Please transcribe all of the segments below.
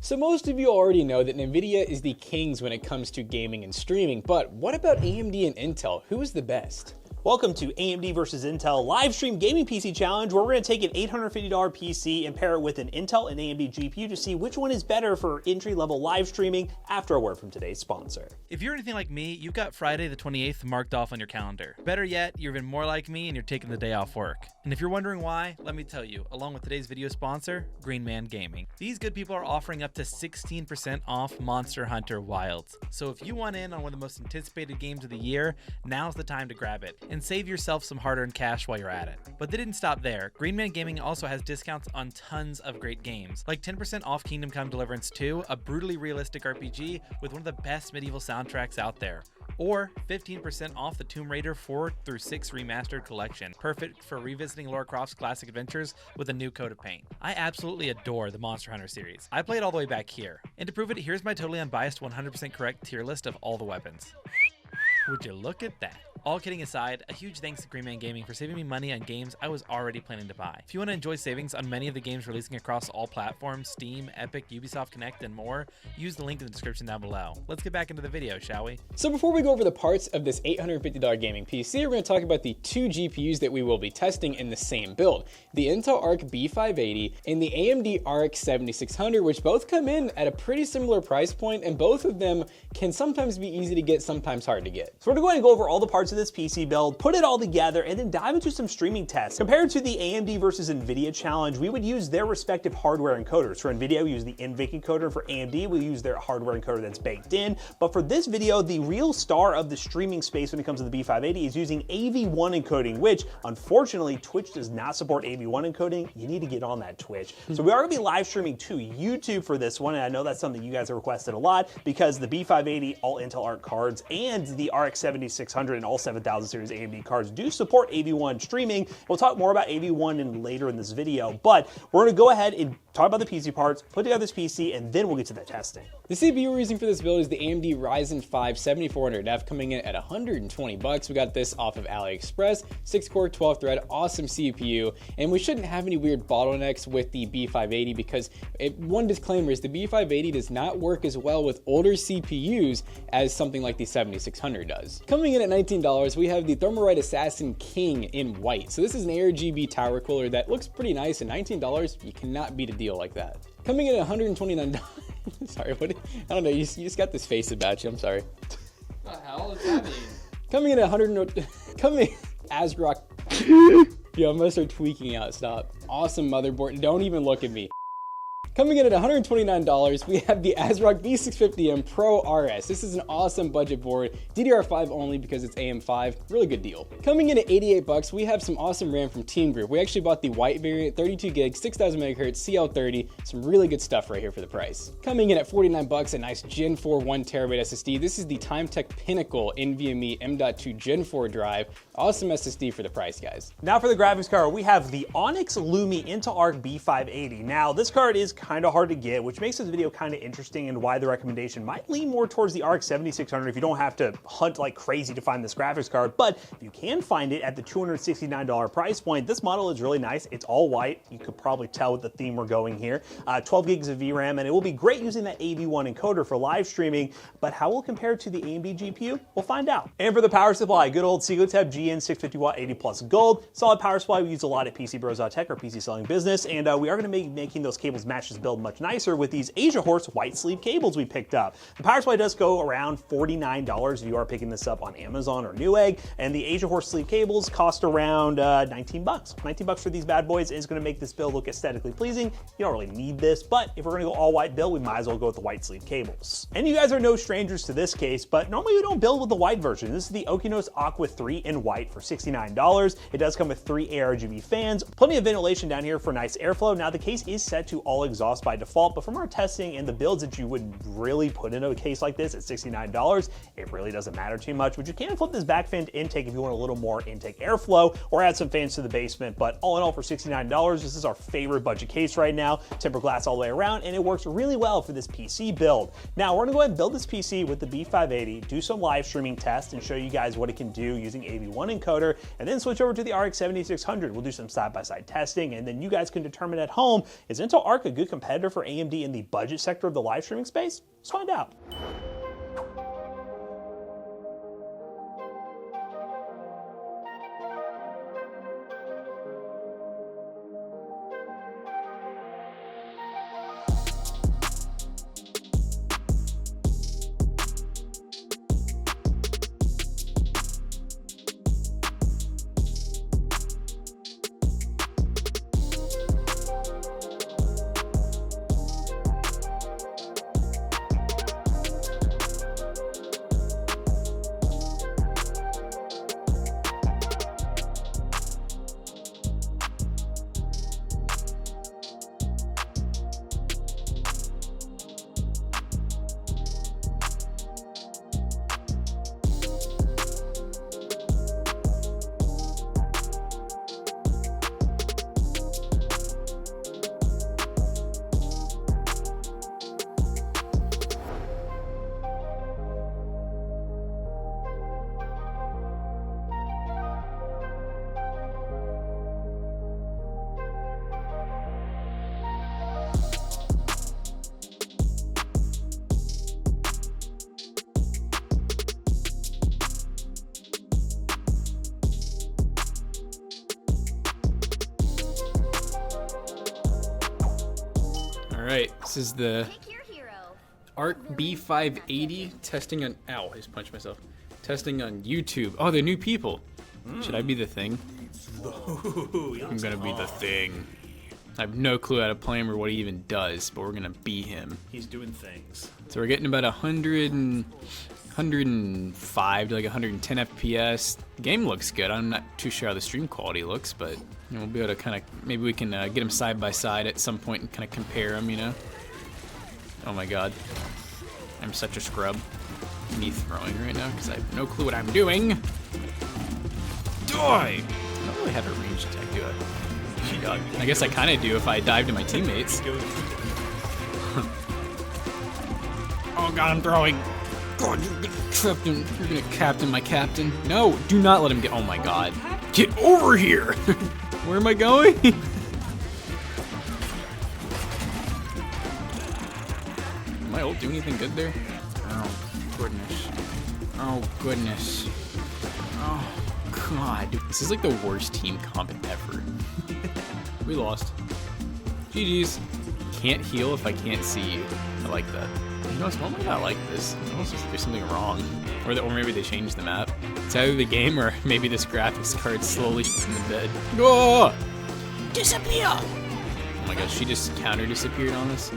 So most of you already know that Nvidia is the kings when it comes to gaming and streaming, but what about AMD and Intel? Who is the best? Welcome to AMD versus Intel live stream gaming PC challenge, where we're going to take an $850 PC and pair it with an Intel and AMD GPU to see which one is better for entry-level live streaming after a word from today's sponsor. If you're anything like me, you've got Friday the 28th marked off on your calendar. Better yet, you're even more like me and you're taking the day off work. And if you're wondering why, let me tell you, along with today's video sponsor, Green Man Gaming. These good people are offering up to 16% off Monster Hunter Wilds. So if you want in on one of the most anticipated games of the year, now's the time to grab it. And save yourself some hard-earned cash while you're at it. But they didn't stop there. Green Man Gaming also has discounts on tons of great games, like 10% off Kingdom Come Deliverance 2, a brutally realistic RPG with one of the best medieval soundtracks out there. Or 15% off the Tomb Raider 4 through 6 remastered collection, perfect for revisiting Lara Croft's classic adventures with a new coat of paint. I absolutely adore the Monster Hunter series. I play it all the way back here. And to prove it, here's my totally unbiased 100% correct tier list of all the weapons. Would you look at that? All kidding aside, a huge thanks to Green Man Gaming for saving me money on games I was already planning to buy. If you want to enjoy savings on many of the games releasing across all platforms, Steam, Epic, Ubisoft Connect, and more, use the link in the description down below. Let's get back into the video, shall we? So before we go over the parts of this $850 gaming PC, we're going to talk about the two GPUs that we will be testing in the same build. The Intel Arc B580 and the AMD RX 7600, which both come in at a pretty similar price point, and both of them can sometimes be easy to get, sometimes hard to get. So we're going to go over all the parts of this PC build, put it all together, and then dive into some streaming tests. Compared to the AMD versus Nvidia challenge, we would use their respective hardware encoders. For Nvidia, we use the NVIC encoder. For AMD, we use their hardware encoder that's baked in. But for this video, the real star of the streaming space when it comes to the B580 is using AV1 encoding, which unfortunately Twitch does not support AV1 encoding. You need to get on that, Twitch. So we are going to be live streaming to YouTube for this one, and I know that's something you guys have requested a lot because the B580, all Intel Arc cards, and the RX 7600 and all 7000 series AMD cards do support AV1 streaming. We'll talk more about AV1 later in this video, but we're going to go ahead and talk about the PC parts, put together this PC, and then we'll get to the testing. The CPU we're using for this build is the AMD Ryzen 5 7400F, coming in at 120 bucks. We got this off of AliExpress, 6-core, 12-thread, awesome CPU, and we shouldn't have any weird bottlenecks with the B580 because one disclaimer is the B580 does not work as well with older CPUs as something like the 7600 does. Coming in at $19, we have the Thermalright Assassin King in white. So this is an ARGB tower cooler that looks pretty nice, and $19, you cannot beat a deal like that. Coming in at $129. Sorry, what? I don't know. You just got this face about you. I'm sorry. What the hell does that mean? Coming in at ASRock. Yo, I'm gonna start tweaking out. Stop. Awesome motherboard. Don't even look at me. Coming in at $129, we have the ASRock B650M Pro RS. This is an awesome budget board, DDR5 only because it's AM5, really good deal. Coming in at 88 bucks, we have some awesome RAM from Teamgroup. We actually bought the white variant, 32 gigs, 6000 megahertz, CL30, some really good stuff right here for the price. Coming in at 49 bucks, a nice Gen 4 1 terabyte SSD. This is the TimeTec Pinnacle NVMe M.2 Gen 4 drive. Awesome SSD for the price, guys. Now for the graphics card, we have the Onix Lumi Intel Arc B580. Now this card is kind of hard to get, which makes this video kind of interesting and why the recommendation might lean more towards the RX 7600 if you don't have to hunt like crazy to find this graphics card. But if you can find it at the $269 price point, this model is really nice. It's all white. You could probably tell with the theme we're going here. 12 gigs of VRAM, and it will be great using that AV1 encoder for live streaming. But how will it compare to the AMD GPU? We'll find out. And for the power supply, good old Segotep GN 650 watt 80 plus gold. Solid power supply we use a lot at PCBros.tech, our PC selling business, and we are going to be making those cables match this build much nicer with these Asia Horse white sleeve cables we picked up. The power supply does go around $49 if you are picking this up on Amazon or Newegg, and the Asia Horse sleeve cables cost around 19 bucks. 19 bucks for these bad boys is going to make this build look aesthetically pleasing. You don't really need this, but if we're going to go all white build, we might as well go with the white sleeve cables. And you guys are no strangers to this case, but normally we don't build with the white version. This is the Okinos Aqua 3 in white for $69. It does come with 3 ARGB fans, plenty of ventilation down here for nice airflow. Now the case is set to all exhaust by default, but from our testing and the builds that you would really put in a case like this at $69, it really doesn't matter too much, but you can flip this back fan to intake if you want a little more intake airflow or add some fans to the basement. But all in all, for $69, this is our favorite budget case right now. Tempered glass all the way around, and it works really well for this PC build. Now we're gonna go ahead and build this PC with the B580, do some live streaming tests and show you guys what it can do using AV1 encoder, and then switch over to the RX 7600. We'll do some side-by-side testing, and then you guys can determine at home, is Intel Arc a good competitor for AMD in the budget sector of the live streaming space? Let's find out. Alright, this is the Arc B580 testing on, ow, I just punched myself. Testing on YouTube. Oh, they're new people. Should I be the thing? I'm gonna be the thing. I have no clue how to play him or what he even does, but we're gonna be him. He's doing things. So we're getting about 105 to like 110 FPS. The game looks good. I'm not too sure how the stream quality looks, but you know, we'll be able to kind of, maybe we can get them side by side at some point and kind of compare them, you know? Oh my god. I'm such a scrub. Me throwing right now because I have no clue what I'm doing. Die! I don't really have a range attack, do I? Oh my god. I guess I kind of do if I dive to my teammates. Oh god, I'm throwing. God, you're gonna captain. You're gonna captain my captain. No, do not let him get. Oh my god. Get over here! Where am I going? Am my ult doing anything good there? Oh goodness. Oh goodness. Oh god. This is like the worst team comp ever. We lost. GG's. Can't heal if I can't see you. I like that. You know, it's normally not like this. It's almost like there's something wrong. Or maybe they changed the map. It's either the game or maybe this graphics card slowly shits in the bed. Oh! Disappear! Oh my gosh, she just counter disappeared on us.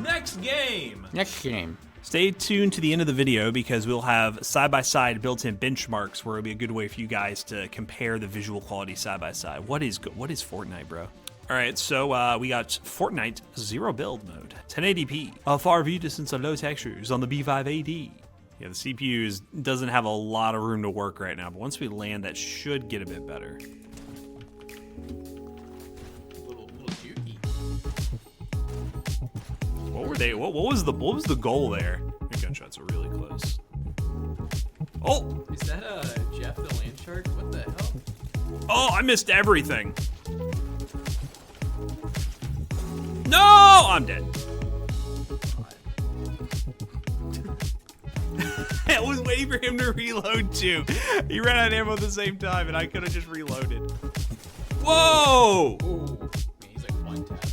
Next game! Next game. Stay tuned to the end of the video because we'll have side-by-side built-in benchmarks where it'll be a good way for you guys to compare the visual quality side-by-side. What is Fortnite, bro? All right, so we got Fortnite Zero Build Mode, 1080p, a far view distance of low textures on the B580. Yeah, the CPU doesn't have a lot of room to work right now, but once we land, that should get a bit better. Little cutie. What were they? What was the goal there? Your gunshots are really close. Oh! Is that Jeff the Land Shark? What the hell? Oh, I missed everything. No! I'm dead. I was waiting for him to reload too. He ran out of ammo at the same time, and I could have just reloaded. Whoa! Ooh. Man, he's like one tap.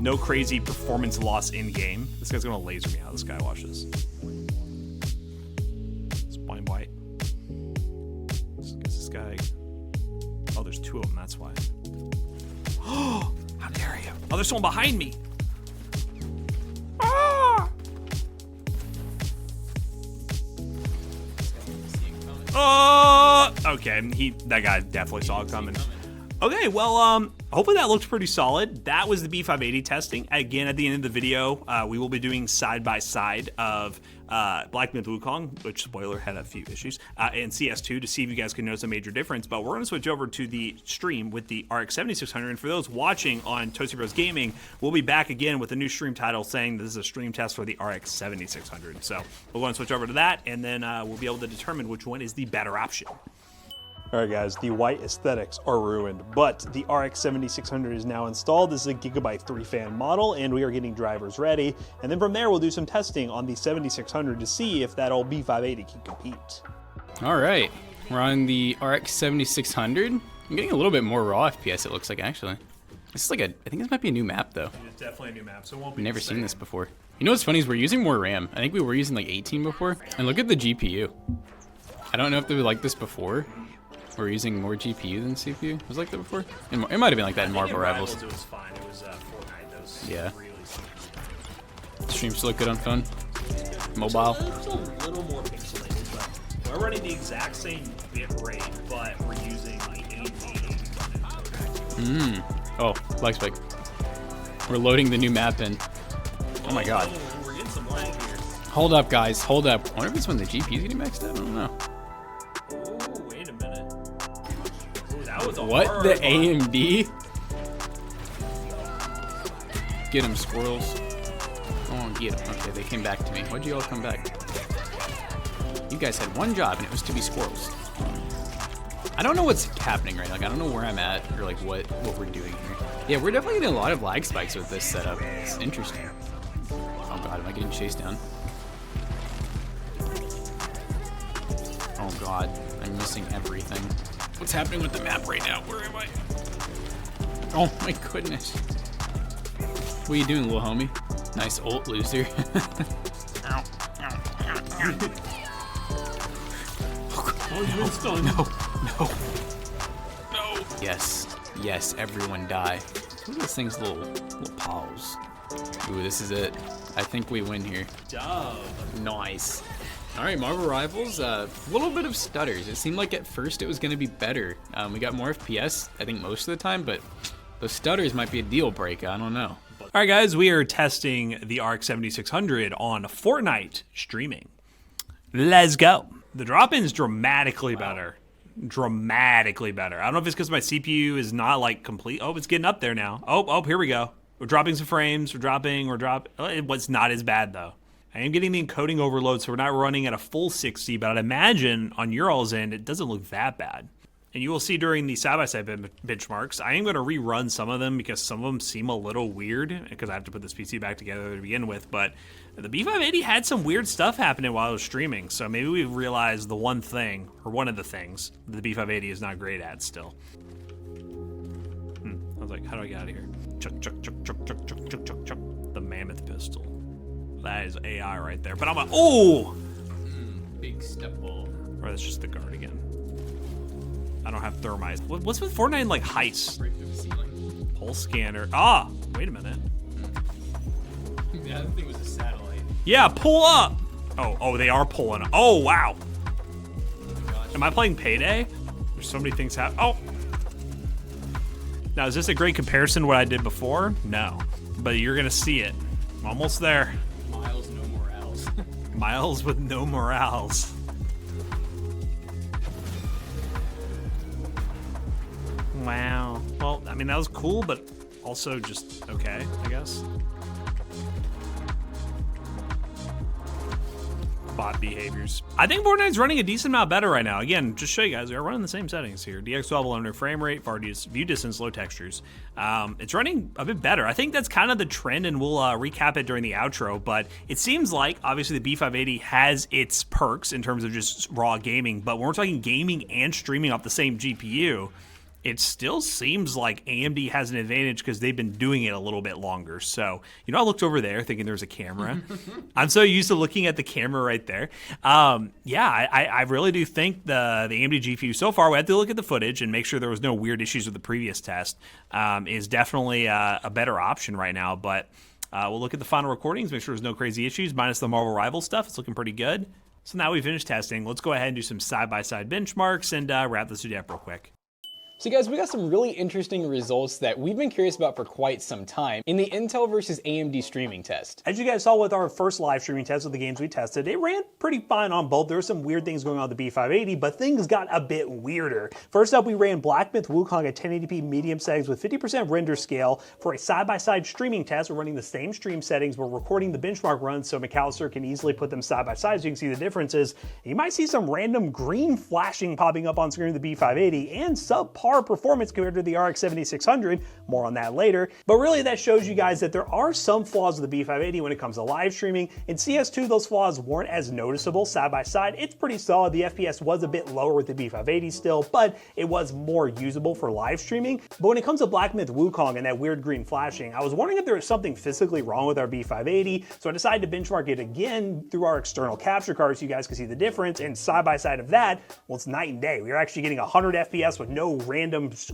No crazy performance loss in game. This guy's gonna laser me out. This guy, watch this. It's blind white. This guy. Oh, there's two of them. That's why. Oh, how dare you? Oh, there's someone behind me. Ah! Okay, that guy definitely saw it coming. Okay, well, hopefully that looked pretty solid. That was the B580 testing. Again, at the end of the video, we will be doing side-by-side of Black Myth Wukong, which, spoiler, had a few issues, and CS2 to see if you guys can notice a major difference. But we're going to switch over to the stream with the RX 7600. And for those watching on Toasty Bros Gaming, we'll be back again with a new stream title saying this is a stream test for the RX 7600. So we're going to switch over to that, and then we'll be able to determine which one is the better option. All right, guys, the white aesthetics are ruined, but the RX 7600 is now installed. This is a Gigabyte 3-fan model, and we are getting drivers ready. And then from there, we'll do some testing on the 7600 to see if that old B580 can compete. All right, we're on the RX 7600. I'm getting a little bit more raw FPS, it looks like, actually. This is like I think this might be a new map, though. It's definitely a new map, so it won't be Never seen this before. You know what's funny is we're using more RAM. I think we were using like 18 before. And look at the GPU. I don't know if they were like this before. We're using more GPU than CPU. It was like that before? It might have been like that in Marvel Rivals. It was fine. It was Fortnite. That was yeah. really Streams look good on phone. Mobile. It's a little more pixelated, but we're running the exact same bit rate, but we're using the AMD. Oh, lag spike. We're loading the new map in. Oh my god. We're getting some lag here. Hold up, guys. Hold up. I wonder if it's when the GPU's getting maxed out. I don't know. Oh, wait a minute. Ooh, that was a What? hard The one. AMD? Get them, squirrels. Oh, get them. Okay, they came back to me. Why'd you all come back? You guys had one job, and it was to be squirrels. I don't know what's happening right now. Like, I don't know where I'm at or like what we're doing here. Yeah, we're definitely getting a lot of lag spikes with this setup. It's interesting. Oh god, am I getting chased down? Oh god, I'm missing everything. What's happening with the map right now? Where am I? Oh my goodness. What are you doing, little homie? Nice ult, loser. No. Yes, everyone die. Look at this thing's little paws. Ooh, this is it. I think we win here. Dub. Nice. All right, Marvel Rivals, a little bit of stutters. It seemed like at first it was gonna be better. We got more FPS, I think most of the time, but those stutters might be a deal breaker, I don't know. All right, guys, we are testing the RX 7600 on Fortnite streaming. Let's go. The drop-in's dramatically better. Dramatically better. I don't know if it's because my CPU is not like complete. Oh, it's getting up there now. Oh, here we go. We're dropping some frames. It was not as bad though. I am getting the encoding overload, so we're not running at a full 60, but I'd imagine on your all's end, it doesn't look that bad. And you will see during the side-by-side benchmarks, I am going to rerun some of them because some of them seem a little weird because I have to put this PC back together to begin with. But the B580 had some weird stuff happening while I was streaming. So maybe we've realized the one thing, or one of the things, that the B580 is not great at still. I was like, how do I get out of here? Chuck. The mammoth pistol. That is AI right there. But I'm like, oh! Big step ball. Or that's just the guard again. I don't have thermite. What's with Fortnite and like heists? Break through the ceiling. Pulse scanner. Ah, wait a minute. Yeah, that thing was a satellite. Yeah, pull up. Oh, they are pulling up. Oh, wow. Am I playing Payday? There's so many things happen. Oh. Now, is this a great comparison to what I did before? No, but you're gonna see it. I'm almost there. Miles, no morales. Miles with no morales. Wow. Well, I mean, that was cool, but also just okay, I guess. Bot behaviors. I think Fortnite's running a decent amount better right now. Again, just show you guys, we are running the same settings here. DX12 under frame rate, far view distance, low textures. It's running a bit better. I think that's kind of the trend, and we'll recap it during the outro, but it seems like, obviously, the B580 has its perks in terms of just raw gaming, but when we're talking gaming and streaming off the same GPU, it still seems like AMD has an advantage because they've been doing it a little bit longer. So, I looked over there thinking there was a camera. I'm so used to looking at the camera right there. I really do think the AMD GPU so far, we have to look at the footage and make sure there was no weird issues with the previous test, is definitely a better option right now. But we'll look at the final recordings, make sure there's no crazy issues, minus the Marvel Rivals stuff. It's looking pretty good. So now we finished testing. Let's go ahead and do some side-by-side benchmarks and wrap this video up real quick. So guys, we got some really interesting results that we've been curious about for quite some time in the Intel versus AMD streaming test. As you guys saw with our first live streaming test of the games we tested, it ran pretty fine on both. There were some weird things going on with the B580, but things got a bit weirder. First up, we ran Black Myth Wukong at 1080p medium settings with 50% render scale for a side-by-side streaming test. We're running the same stream settings. We're recording the benchmark runs so McAllister can easily put them side by side so you can see the differences. You might see some random green flashing popping up on screen of the B580 and subpar performance compared to the RX 7600. More on that later. But really that shows you guys that there are some flaws with the B580 when it comes to live streaming. In CS2, those flaws weren't as noticeable side by side. It's pretty solid. The FPS was a bit lower with the B580 still, but it was more usable for live streaming. But when it comes to Black Myth Wukong and that weird green flashing, I was wondering if there was something physically wrong with our B580, so I decided to benchmark it again through our external capture card so you guys can see the difference. And side by side of that, well, it's night and day. We are actually getting 100 FPS with no random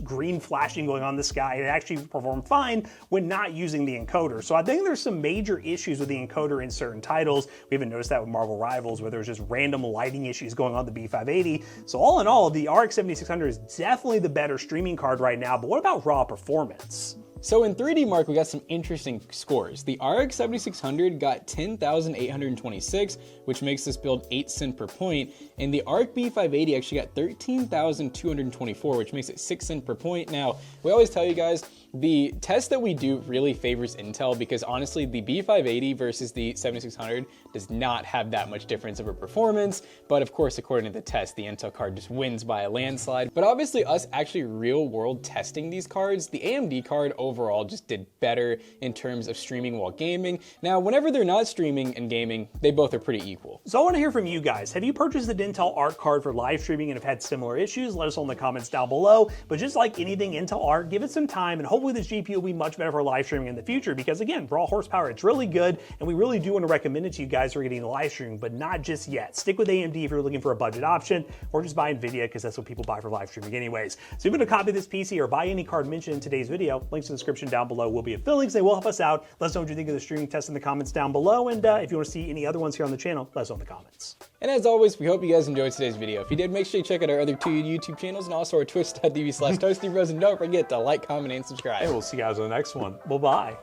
green flashing going on in the sky. It actually performed fine when not using the encoder. So I think there's some major issues with the encoder in certain titles. We even noticed that with Marvel Rivals where there's just random lighting issues going on the B580. So all in all, the RX 7600 is definitely the better streaming card right now, but what about raw performance? So in 3D Mark, we got some interesting scores. The RX 7600 got 10,826, which makes this build 8 cents per point, and the Arc B580 actually got 13,224, which makes it 6 cents per point. Now, we always tell you guys, the test that we do really favors Intel because honestly, the B580 versus the 7600 does not have that much difference over performance, but of course, according to the test, the Intel card just wins by a landslide. But obviously, us actually real world testing these cards, the AMD card overall just did better in terms of streaming while gaming. Now, whenever they're not streaming and gaming, they both are pretty equal. So I want to hear from you guys. Have you purchased the Intel Arc card for live streaming and have had similar issues? Let us know in the comments down below. But just like anything Intel Arc, give it some time and hopefully this GPU will be much better for live streaming in the future because again, raw horsepower, it's really good and we really do want to recommend it to you guys who are getting the live streaming, but not just yet. Stick with AMD if you're looking for a budget option or just buy Nvidia because that's what people buy for live streaming anyways. So if you're going to copy this PC or buy any card mentioned in today's video, links in the description down below will be affiliate links. They will help us out. Let us know what you think of the streaming test in the comments down below. And if you want to see any other ones here on the channel, let us know in the comments. And as always, we hope you guys enjoyed today's video. If you did, make sure you check out our other 2 YouTube channels and also our twitch.tv/ToastyBros. And don't forget to like, comment, and subscribe. And we'll see you guys on the next one. Bye-bye.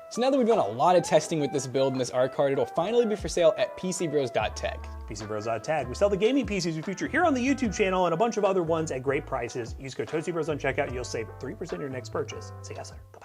So now that we've done a lot of testing with this build and this ARC card, it'll finally be for sale at PCBros.tech. PCBros.tech. We sell the gaming PCs we feature here on the YouTube channel and a bunch of other ones at great prices. Use code ToastyBros on checkout. You'll save 3% of your next purchase. See you guys later. Bye-bye.